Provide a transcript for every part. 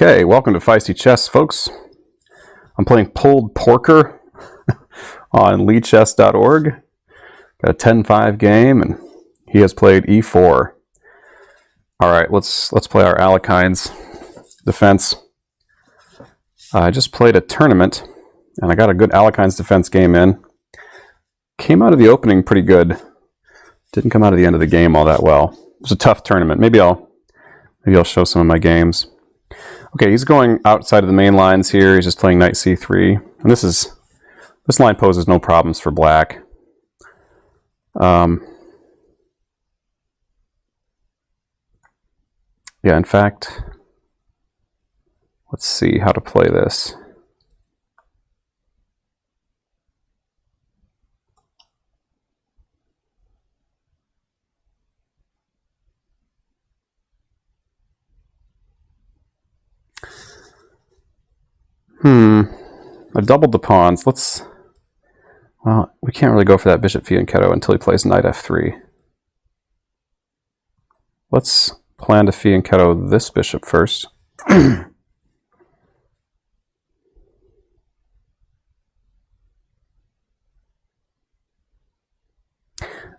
Okay, welcome to Feisty Chess, folks. I'm playing Pulled Porker on leechess.org. Got a 10-5 game, and he has played e4. All right, let's play our Alekhine's defense. I just played a tournament, and I got a good Alekhine's defense game in. Came out of the opening pretty good. Didn't come out of the end of the game all that well. It was a tough tournament. Maybe I'll show some of my games. Okay, he's going outside of the main lines here. He's just playing knight c3. And this line poses no problems for black. Yeah, in fact, let's see how to play this. I doubled the pawns. Well, we can't really go for that bishop fianchetto until he plays knight f3. Let's plan to fianchetto this bishop first.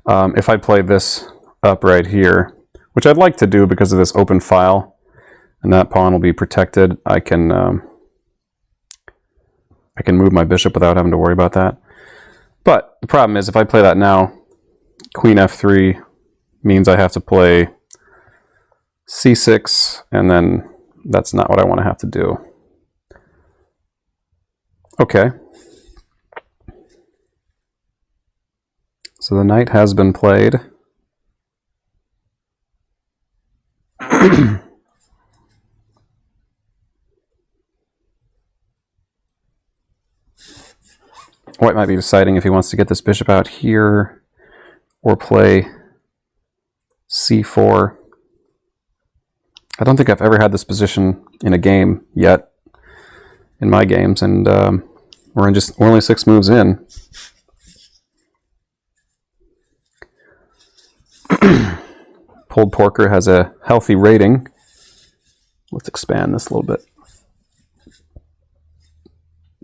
If I play this up right here, which I'd like to do because of this open file, and that pawn will be protected, I can move my bishop without having to worry about that. But the problem is, if I play that now, queen f3 means I have to play c6, and then that's not what I want to have to do. Okay. So the knight has been played. White might be deciding if he wants to get this bishop out here or play c4. I don't think I've ever had this position in a game yet in my games, and we're only 6 moves in. Pulled Porker has a healthy rating. Let's expand this a little bit.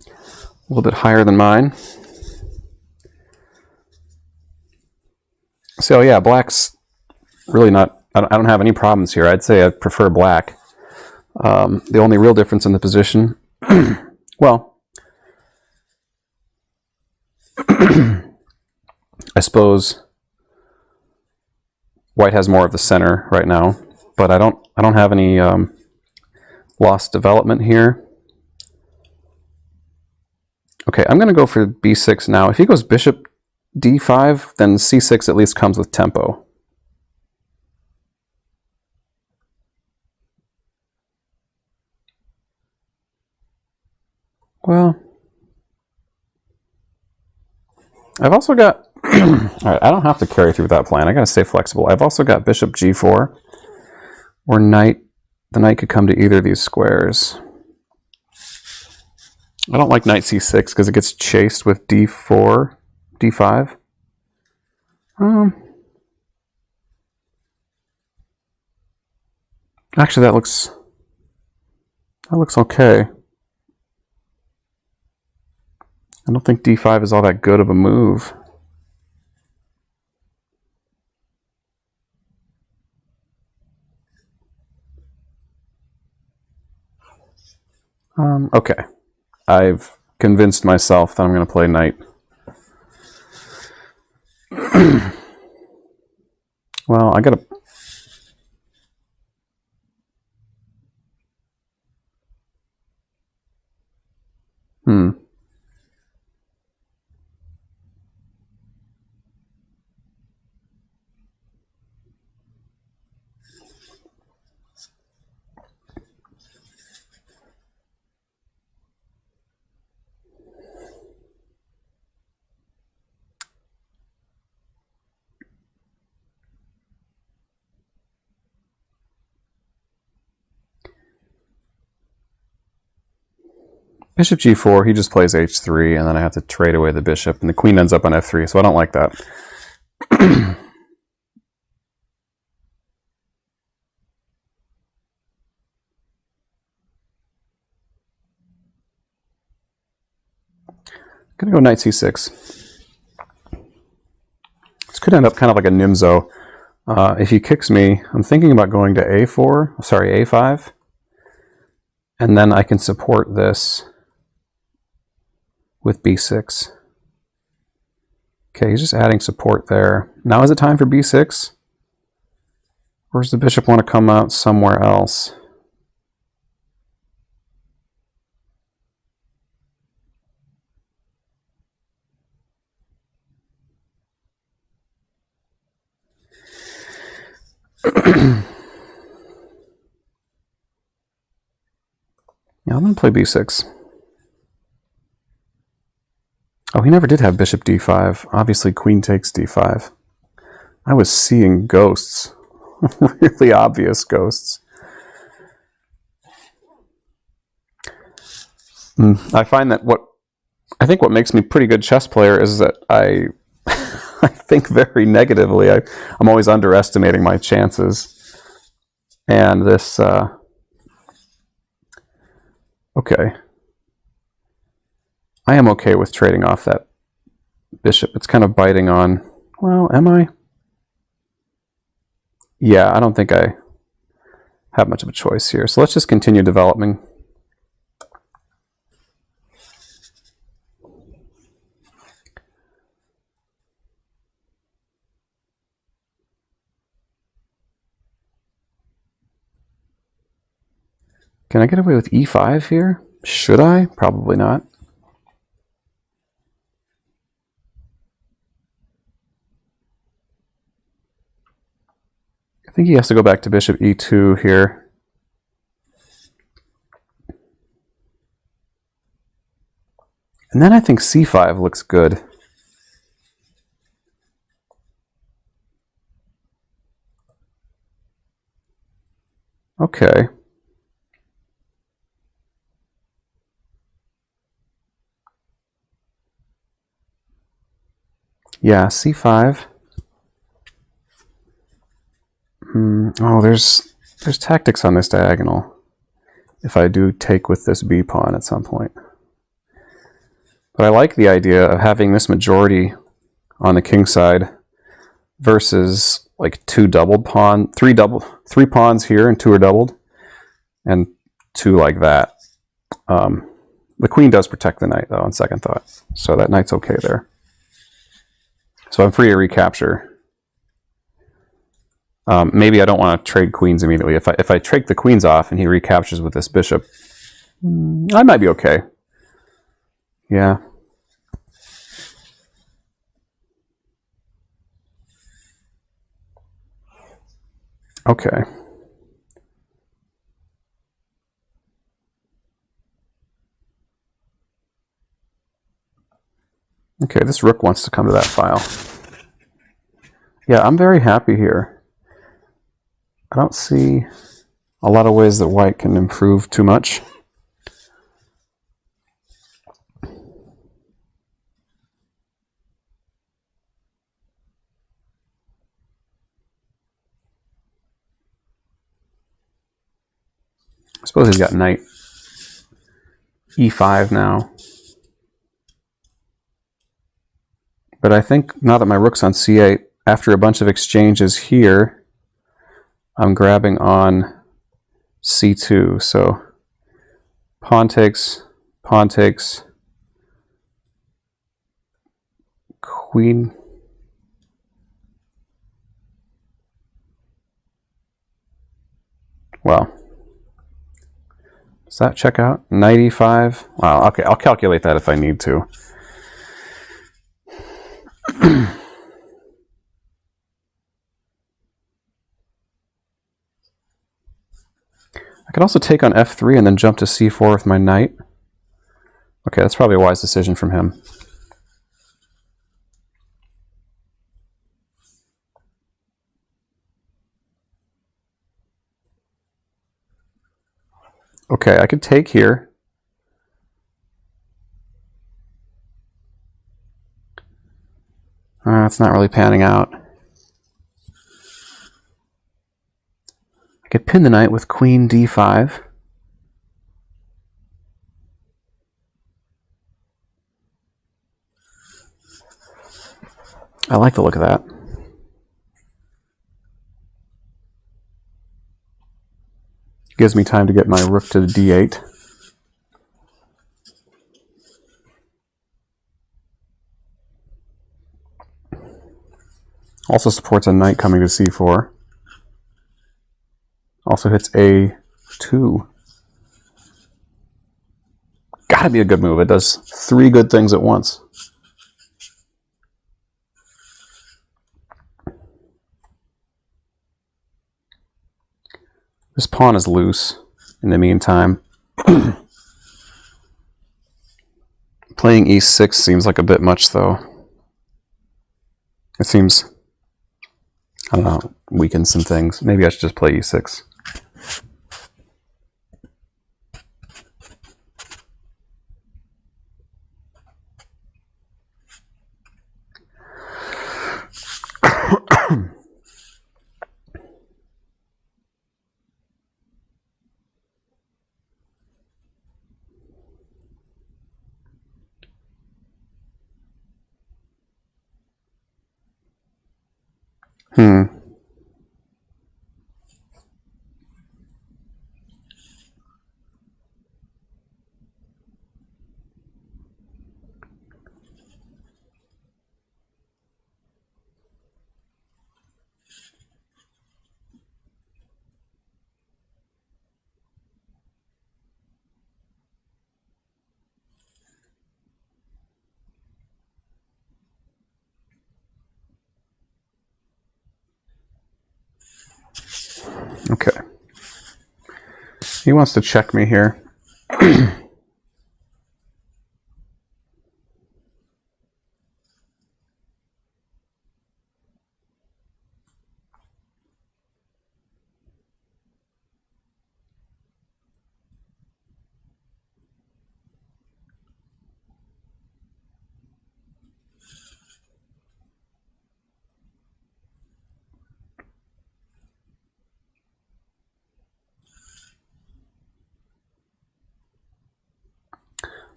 A little bit higher than mine. So yeah, black's really not, I don't have any problems here. I'd say I prefer black. The only real difference in the position, well, I suppose white has more of the center right now, but I don't have any lost development here. Okay, I'm going to go for b6 now. If he goes bishop d5, then c6 at least comes with tempo. Well, I've also got... All right, I don't have to carry through that plan. I got to stay flexible. I've also got bishop g4, or the knight could come to either of these squares. I don't like knight c6 because it gets chased with d4, d5. Actually, that looks okay. I don't think d5 is all that good of a move. Okay. I've convinced myself that I'm going to play knight. Well, I gotta... Bishop g4, he just plays h3, and then I have to trade away the bishop, and the queen ends up on f3, so I don't like that. Gonna go knight c6. This could end up kind of like a Nimzo. If he kicks me, I'm thinking about going to a4, sorry, a5, and then I can support this with b6. Okay, he's just adding support there. Now is it time for b6? Or does the bishop want to come out somewhere else? Yeah, I'm going to play b6. Oh, he never did have bishop d5. Obviously, queen takes d5. I was seeing ghosts. Really obvious ghosts. I find that what makes me a pretty good chess player is that I I think very negatively. I'm always underestimating my chances. And this, okay. I am okay with trading off that bishop. It's kind of biting on, well, am I? Yeah, I don't think I have much of a choice here. So let's just continue developing. Can I get away with e5 here? Should I? Probably not. I think he has to go back to bishop e2 here. And then I think c5 looks good. Okay. Yeah, c5. Oh, there's tactics on this diagonal. If I do take with this b pawn at some point. But I like the idea of having this majority on the king side versus like three pawns here and two are doubled, and two like that. The queen does protect the knight though on second thought, so that knight's okay there. So I'm free to recapture. Maybe I don't want to trade queens immediately. If I take the queens off and he recaptures with this bishop, I might be okay. Yeah. Okay. Okay, this rook wants to come to that file. Yeah, I'm very happy here. I don't see a lot of ways that white can improve too much. I suppose he's got knight e5 now. But I think now that my rook's on c8, after a bunch of exchanges here, I'm grabbing on c2. So pawn takes, queen. Well, does that check out? Knight e5. Wow, okay, I'll calculate that if I need to. I could also take on f3 and then jump to c4 with my knight. Okay, that's probably a wise decision from him. Okay, I could take here. It's not really panning out. I could pin the knight with queen d5. I like the look of that. Gives me time to get my rook to d8. Also supports a knight coming to c4. Also hits a2. Gotta be a good move. It does 3 good things at once. This pawn is loose in the meantime. Playing e6 seems like a bit much, though. It seems, I don't know, weakens some things. Maybe I should just play e6. Okay. He wants to check me here.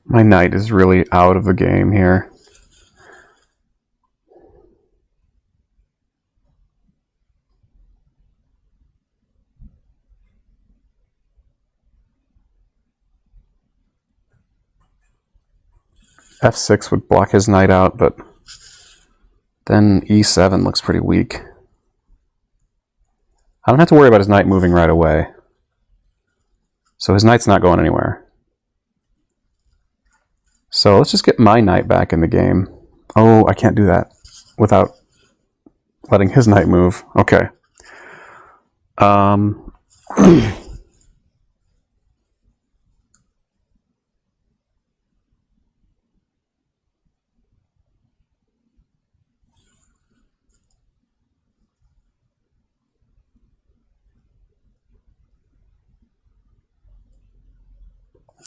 My knight is really out of the game here. F6 would block his knight out, but then e7 looks pretty weak. I don't have to worry about his knight moving right away. So his knight's not going anywhere. So let's just get my knight back in the game. Oh, I can't do that without letting his knight move. Okay.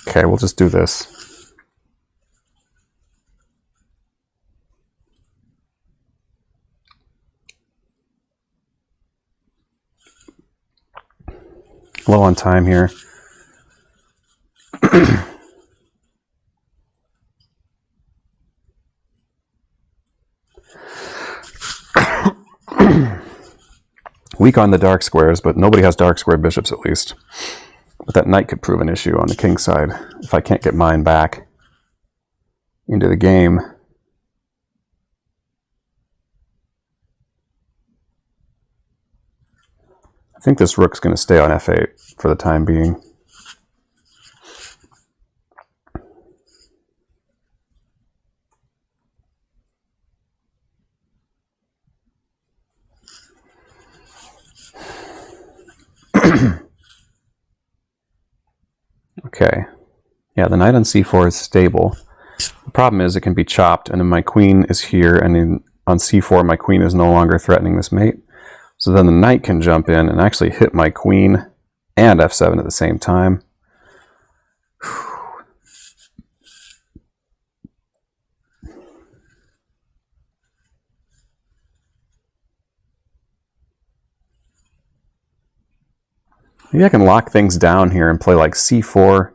Okay, we'll just do this. Low on time here. Weak on the dark squares, but nobody has dark square bishops at least. But that knight could prove an issue on the king side if I can't get mine back into the game. I think this rook's going to stay on f8 for the time being. Okay. Yeah, the knight on c4 is stable. The problem is it can be chopped, and then my queen is here, and on c4 my queen is no longer threatening this mate. So then the knight can jump in and actually hit my queen and f7 at the same time. Maybe I can lock things down here and play like c4,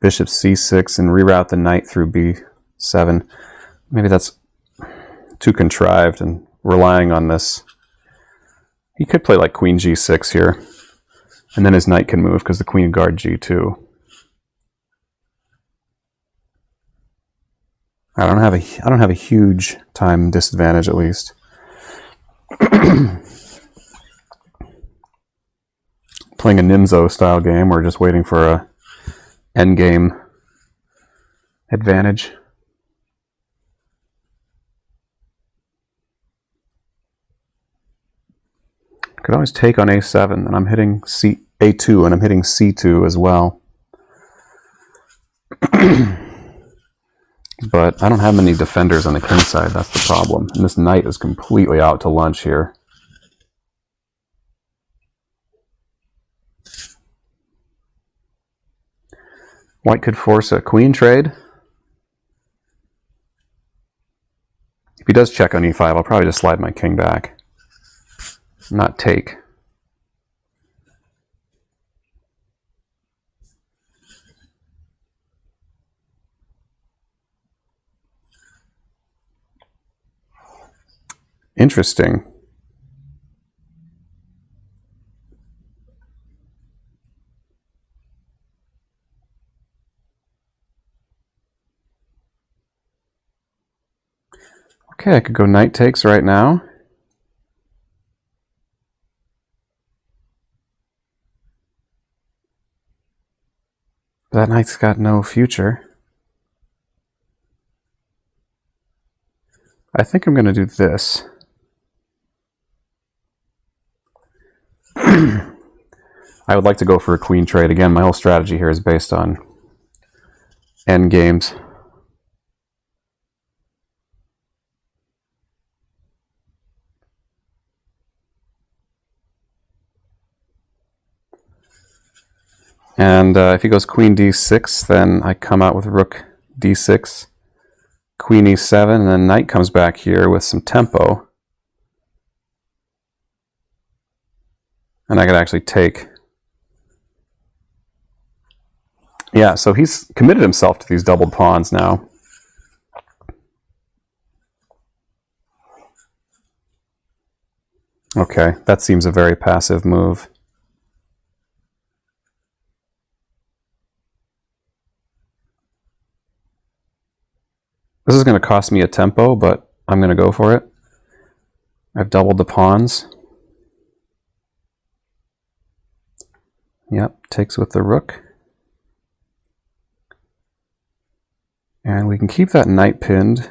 bishop c6, and reroute the knight through b 7. Maybe that's too contrived and relying on this. He could play like queen g6 here, and then his knight can move because the queen guard g2. I don't have a huge time disadvantage, at least. Playing a Nimzo style game, or just waiting for a endgame advantage. Could always take on a7, and I'm hitting a2, and I'm hitting c2 as well. But I don't have many defenders on the king side, that's the problem. And this knight is completely out to lunch here. White could force a queen trade. If he does check on e5, I'll probably just slide my king back. Not take. Interesting. Okay, I could go knight takes right now. That knight's got no future. I think I'm going to do this. I would like to go for a queen trade. Again, my whole strategy here is based on end games. And if he goes queen d6, then I come out with rook d6, queen e7, and then knight comes back here with some tempo. And I could actually take. Yeah, so he's committed himself to these doubled pawns now. Okay, that seems a very passive move. This is going to cost me a tempo, but I'm going to go for it. I've doubled the pawns. Yep, takes with the rook. And we can keep that knight pinned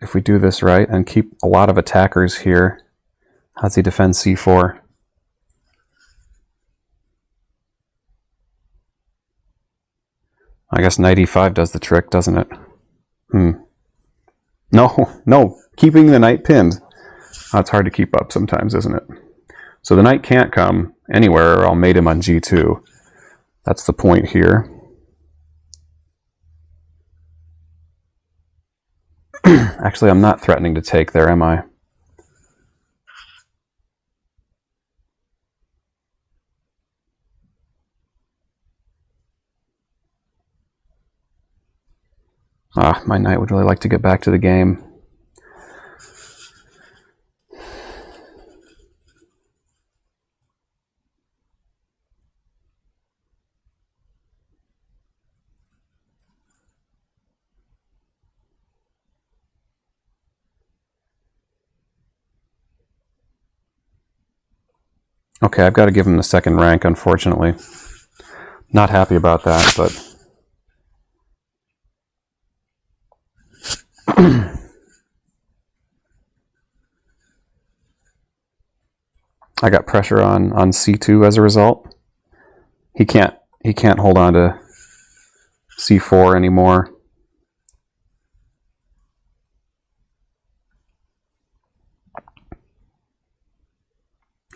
if we do this right, and keep a lot of attackers here. How does he defend c4? I guess knight e5 does the trick, doesn't it? No, keeping the knight pinned. That's hard to keep up sometimes, isn't it? So the knight can't come anywhere, or I'll mate him on g2. That's the point here. Actually, I'm not threatening to take there, am I? My knight would really like to get back to the game. Okay, I've got to give him the second rank, unfortunately. Not happy about that, but... I got pressure on c2 as a result. He can't hold on to c4 anymore.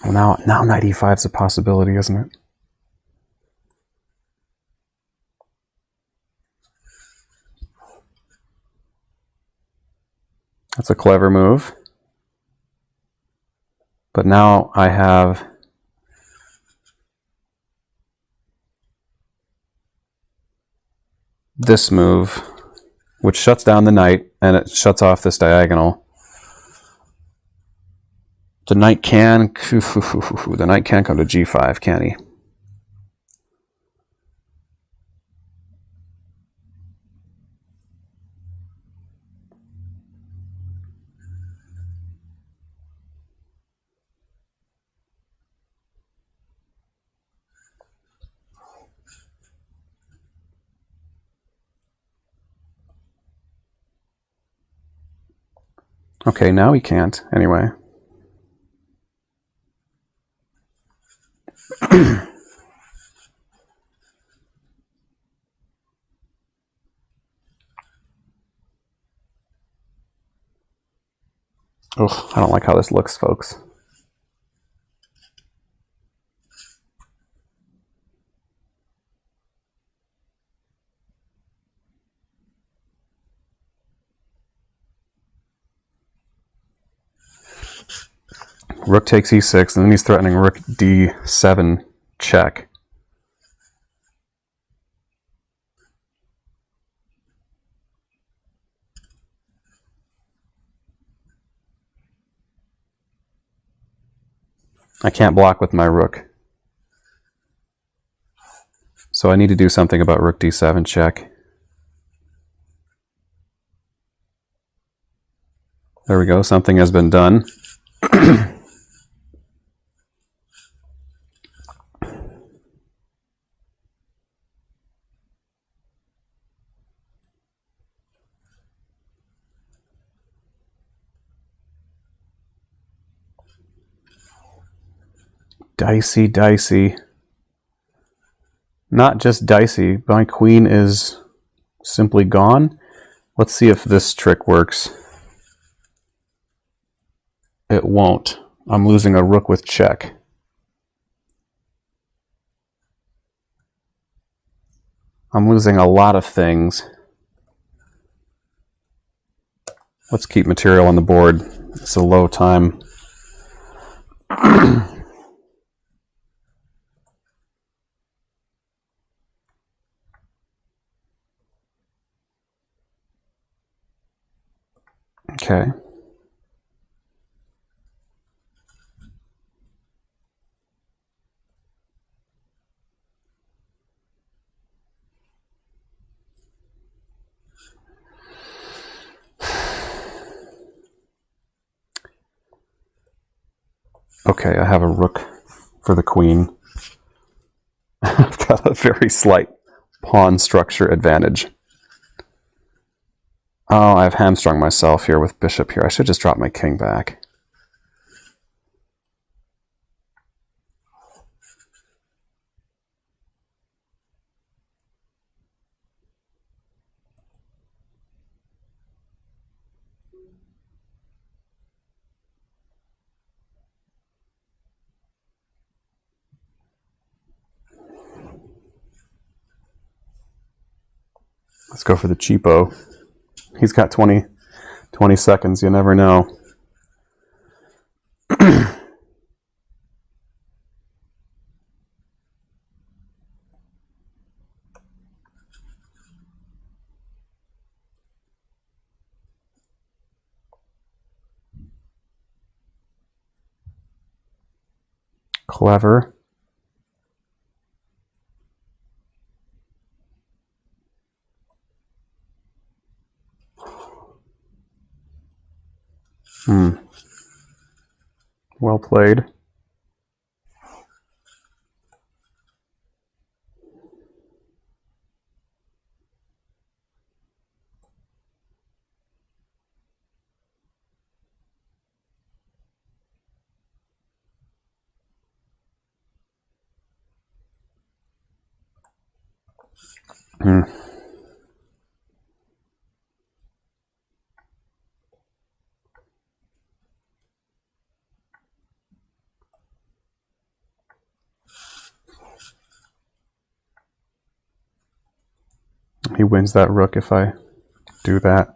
Well, now knight e5 is a possibility, isn't it? That's a clever move. But now I have this move which shuts down the knight, and it shuts off this diagonal. The knight can come to g5, can he? Okay, now he can't, anyway. Ugh, I don't like how this looks, folks. Rook takes e6, and then he's threatening rook d7 check. I can't block with my rook. So I need to do something about rook d7 check. There we go, something has been done. Dicey, dicey. Not just dicey, my queen is simply gone. Let's see if this trick works. It won't. I'm losing a rook with check. I'm losing a lot of things. Let's keep material on the board. It's a low time. Okay. Okay, I have a rook for the queen. I've got a very slight pawn structure advantage. Oh, I've hamstrung myself here with bishop here. I should just drop my king back. Let's go for the cheapo. He's got 20 seconds. You never know. Clever. Well played. He wins that rook if I do that.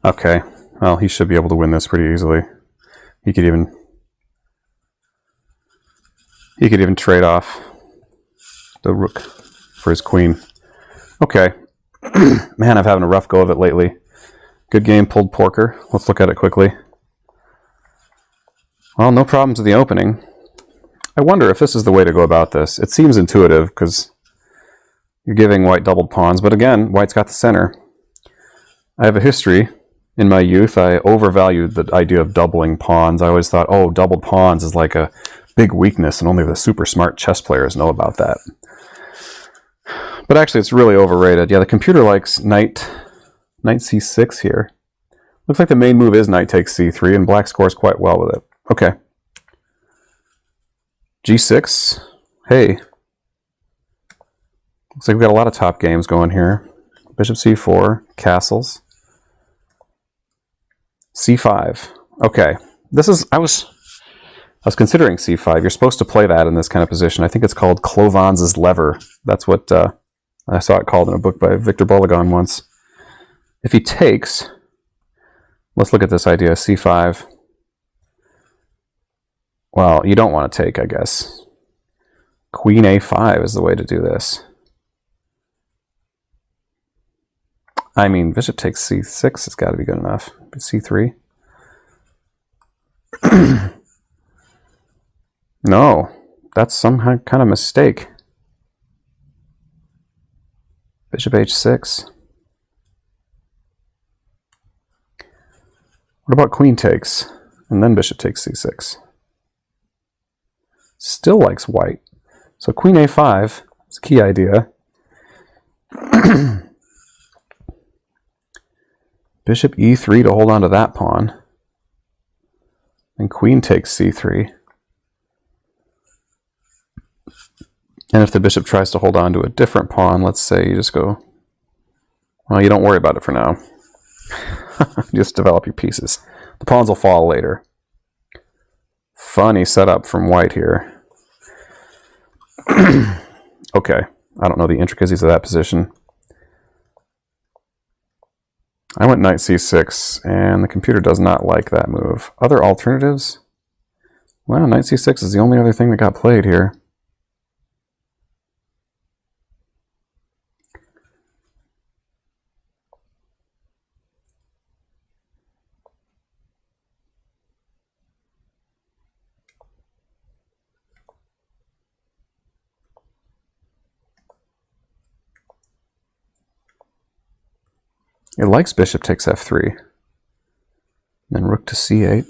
Okay, well, he should be able to win this pretty easily. He could even trade off the rook for his queen. Okay. Man, I'm having a rough go of it lately. Good game, pulled porker. Let's look at it quickly. Well, no problems with the opening. I wonder if this is the way to go about this. It seems intuitive because you're giving white doubled pawns, but again, white's got the center. I have a history. In my youth, I overvalued the idea of doubling pawns. I always thought, oh, doubled pawns is like a big weakness, and only the super smart chess players know about that. But actually, it's really overrated. Yeah, the computer likes knight c6 here. Looks like the main move is knight takes c3, and black scores quite well with it. Okay. g6. Hey. Looks like we've got a lot of top games going here. Bishop c4, castles. c5. Okay. I was considering c5. You're supposed to play that in this kind of position. I think it's called Clovan's lever. That's what I saw it called in a book by Victor Bologan once. If he takes, let's look at this idea, c5. Well, you don't want to take, I guess. Queen a5 is the way to do this. I mean, bishop takes c6 has got to be good enough. c3. No, that's some kind of mistake. Bishop h6. What about queen takes? And then bishop takes c6. Still likes white. So queen a5 is a key idea. Bishop e3 to hold on to that pawn. And queen takes c3. And if the bishop tries to hold on to a different pawn, let's say you just go, well, you don't worry about it for now. Just develop your pieces. The pawns will fall later. Funny setup from white here. Okay, I don't know the intricacies of that position. I went knight c6, and the computer does not like that move. Other alternatives? Well, knight c6 is the only other thing that got played here. It likes bishop takes f3. Then rook to c8.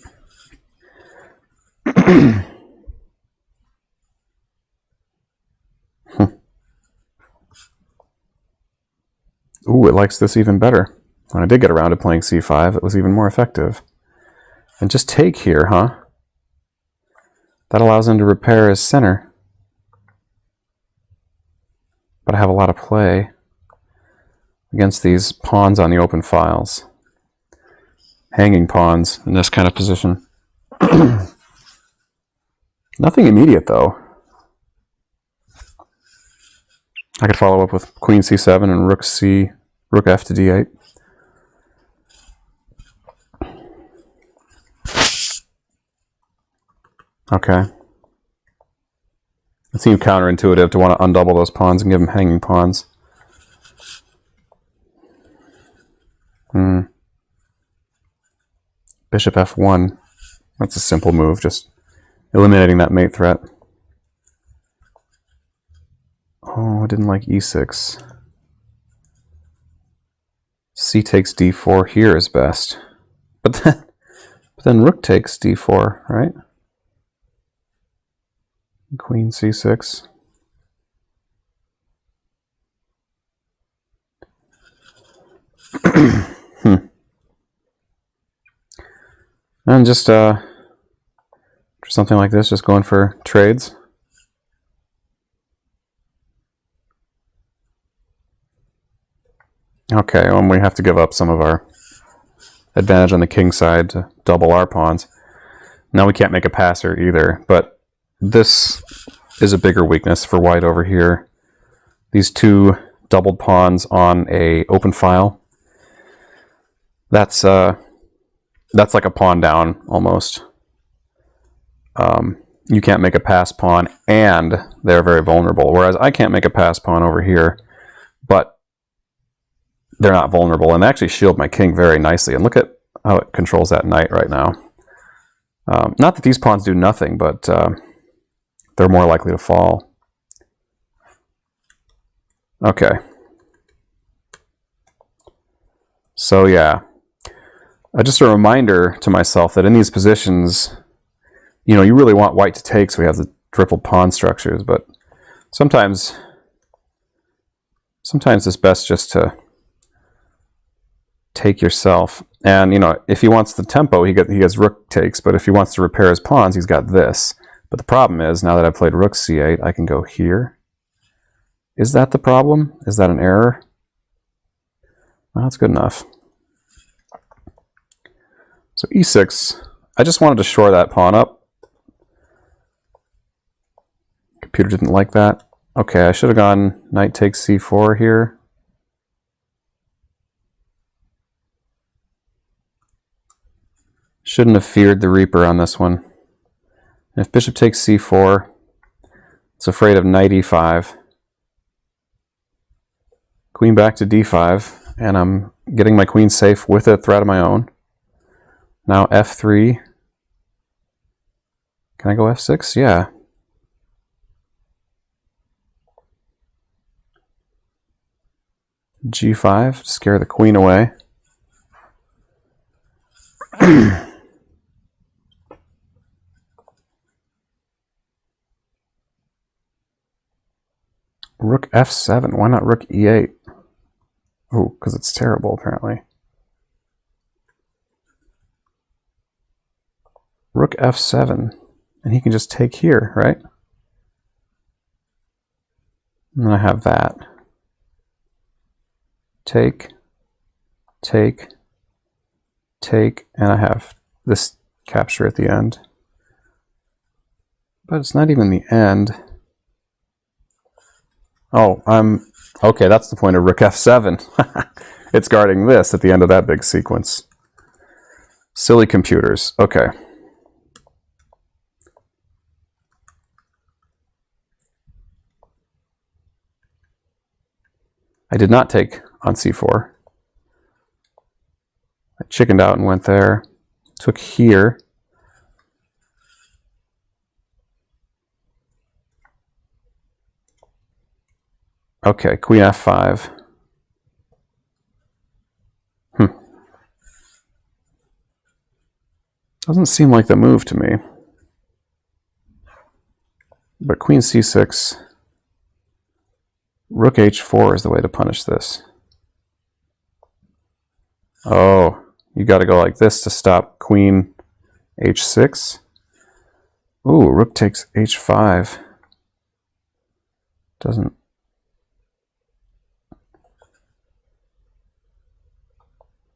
Ooh, it likes this even better. When I did get around to playing c5, it was even more effective. And just take here, huh? That allows him to repair his center. But I have a lot of play against these pawns on the open files. Hanging pawns in this kind of position. Nothing immediate, though. I could follow up with queen c7 and rook f to d8. Okay. It seemed counterintuitive to want to undouble those pawns and give them hanging pawns. Bishop f1. That's a simple move, just eliminating that mate threat. Oh, I didn't like e6. C takes d4 here is best. But then rook takes d4, right? Queen c6. And just for something like this, just going for trades. Okay, well, we have to give up some of our advantage on the king side to double our pawns. Now we can't make a passer either, but this is a bigger weakness for white over here. These two doubled pawns on a open file. That's like a pawn down almost. You can't make a pass pawn, and they're very vulnerable. Whereas I can't make a pass pawn over here, but they're not vulnerable, and they actually shield my king very nicely. And look at how it controls that knight right now. Not that these pawns do nothing, but they're more likely to fall. Okay. So yeah, just a reminder to myself that in these positions, you know, you really want white to take so we have the triple pawn structures, but sometimes it's best just to take yourself. And, you know, if he wants the tempo, he has rook takes, but if he wants to repair his pawns, he's got this. But the problem is, now that I've played rook c8, I can go here. Is that the problem? Is that an error? Well, that's good enough. So e6, I just wanted to shore that pawn up. Computer didn't like that. Okay, I should have gone knight takes c4 here. Shouldn't have feared the Reaper on this one. And if bishop takes c4, it's afraid of knight e5. Queen back to d5, and I'm getting my queen safe with a threat of my own. Now f3. Can I go f6? Yeah. g5, scare the queen away. Rook f7. Why not rook e8? Oh, because it's terrible, apparently. Rook f7. And he can just take here, right? And then I have that. Take, take, take, and I have this capture at the end. But it's not even the end. Oh, okay, that's the point of rook f7. It's guarding this at the end of that big sequence. Silly computers. Okay. I did not take on c4. I chickened out and went there. Took here. Okay, queen f5. Doesn't seem like the move to me. But queen c6, rook h4 is the way to punish this. Oh, you got to go like this to stop queen h6. Ooh, rook takes h5. Doesn't.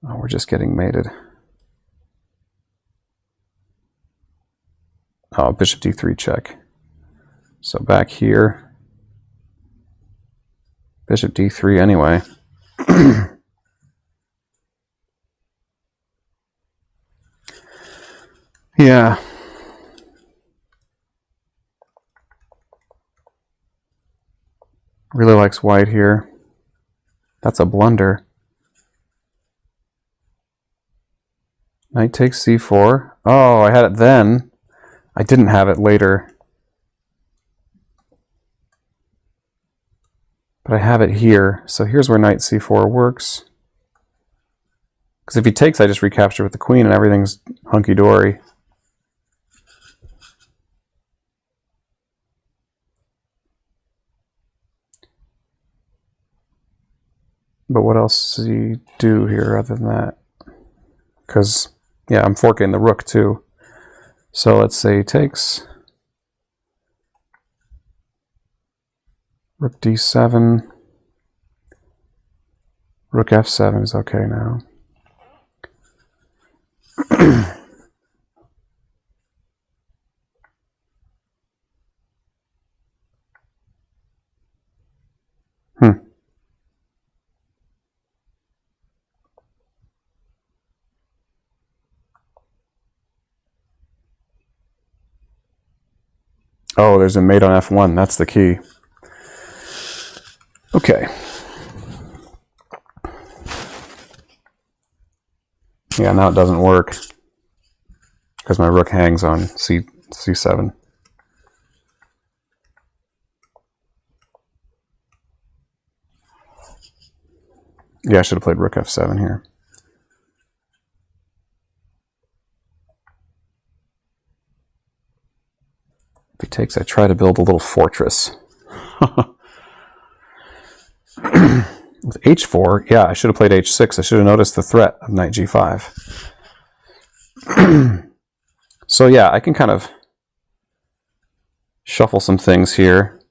Oh, we're just getting mated. Oh, bishop d3 check. So back here, bishop d3 anyway. Yeah. Really likes white here. That's a blunder. Knight takes c4. Oh, I had it then. I didn't have it later. But I have it here. So here's where knight c4 works. Because if he takes, I just recapture with the queen and everything's hunky-dory. But what else does he do here other than that? Because, yeah, I'm forking the rook too. So let's say he takes. Rook d7. Rook f7 is okay now. Oh, there's a mate on f1. That's the key. Okay. Yeah, now it doesn't work because my rook hangs on c7. Yeah, I should have played rook f7 here. If he takes, I try to build a little fortress. With h4, yeah, I should have played h6. I should have noticed the threat of knight g5. So yeah, I can kind of shuffle some things here,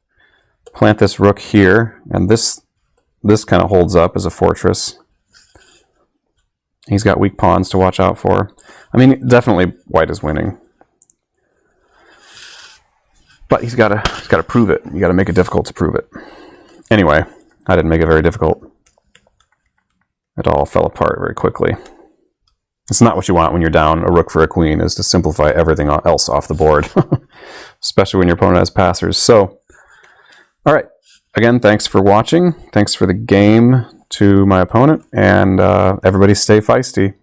plant this rook here, and this kind of holds up as a fortress. He's got weak pawns to watch out for. I mean, definitely white is winning, but he's got to prove it. You got to make it difficult to prove it. Anyway, I didn't make it very difficult. It all fell apart very quickly. It's not what you want when you're down a rook for a queen, is to simplify everything else off the board, especially when your opponent has passers. So, all right. Again, thanks for watching. Thanks for the game to my opponent, and everybody stay feisty.